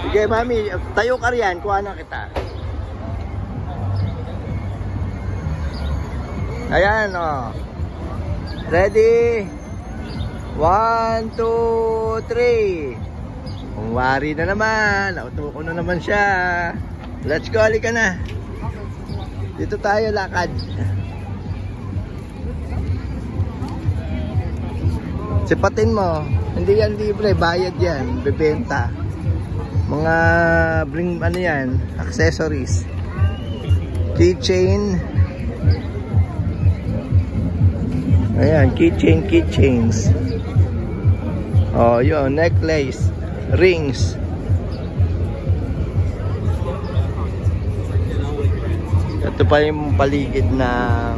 Sige, mami, tayo ka riyan, kuha na kita. Ayan, oh. Ready? 1, 2, 3. Kung wari na naman, nauto ko na naman siya. Let's go, halika na. Dito tayo lakad. Sipatin mo. Hindi yan libre, bayad yan, bebenta. Mga bring ano yan, accessories. Keychain. Ayan, keychains. Oh, yun, necklace, rings. Ito pa yung paligid ng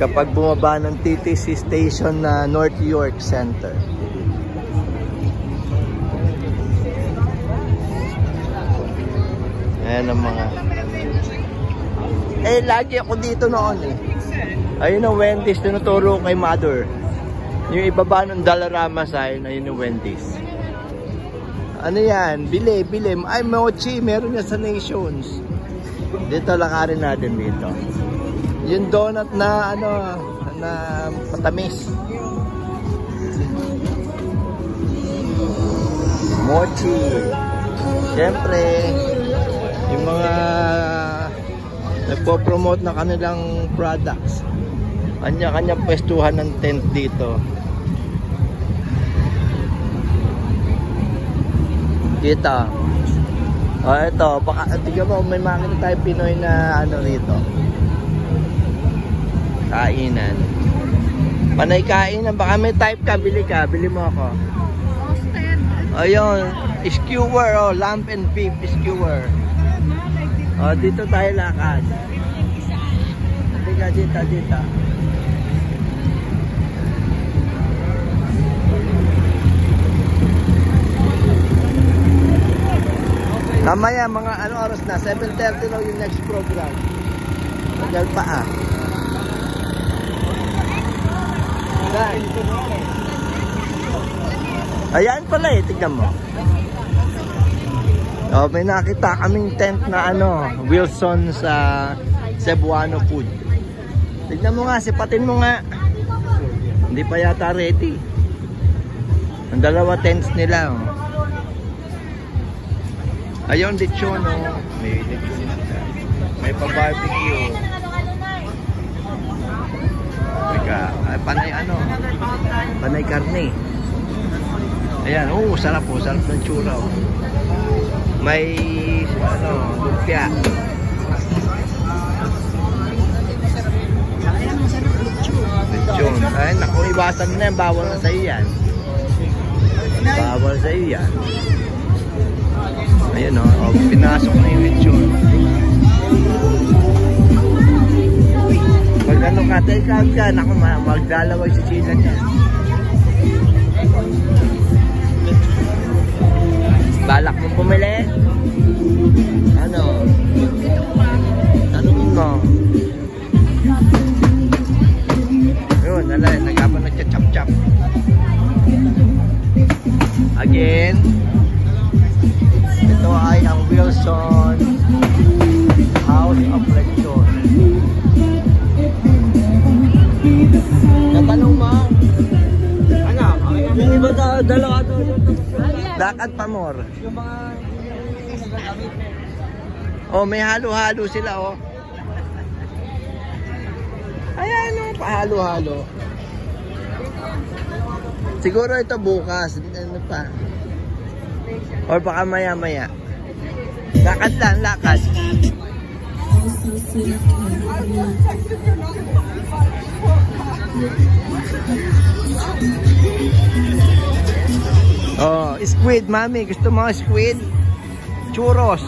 kapag bumaba ng TTC station na North York Center. Ayan ang mga... lagi ako dito noon eh. Ayun ang Wendy's, tinuturo kay Mother. Yung ibaba ng Dollarama sign, ayun yung Wendy's. Ano yan? Bili. Ay, mochi, meron yan sa Nations. Dito, lakarin natin dito. Yung donut na, na matamis. Mochi. Siyempre, yung mga nagpo-promote na kanilang products. Kanya-kanya pwestuhan ng tent dito. Kita. O, ito. Baka, tignan mo, may makita tayo Pinoy na rito. Kainan. Panay kainan. Baka may type ka, bili mo ako. Ayun, skewer, oh, lamb and beef skewer. Oh, dito tayo lakad. Dito. Mamaya mga oras na, 7:30 na yung next program. Tagal pa ah. Ayan pala eh, tignan mo. Oh, may nakita kaming tent na Wilson sa Cebuano Food. Tignan mo nga, sipatin mo nga. Hindi pa yata ready. Ang dalawa tents nila. Oh. Ayun, lechon, oh. May pa-barbecue. Panay karne. Ayan, sarap po, sarap ng tsura. Oh. May lumpia. Lechon. Ay, naku, iwasan na yan, bawal na sa iyan. Bawal sa iyan. Ayun oh, pinasok na yung lechon. Pag ka, take out ka, naku, magdalaway si China dyan. Balak mo pumili? Tanungin mo. Yun, nagkapa nagcha-chop-chop. Again, ito ay ang Wilson House of Lechon. Natanong mo? Yung iba dalawa to. Lakad pa more. Oh, may halo-halo sila oh. Ayan oh, pahalo-halo. Siguro ito bukas. Ano pa? Or baka maya-maya. Lakad lang, lakad. Oh, squid, mami. Gusto mo squid? Churros.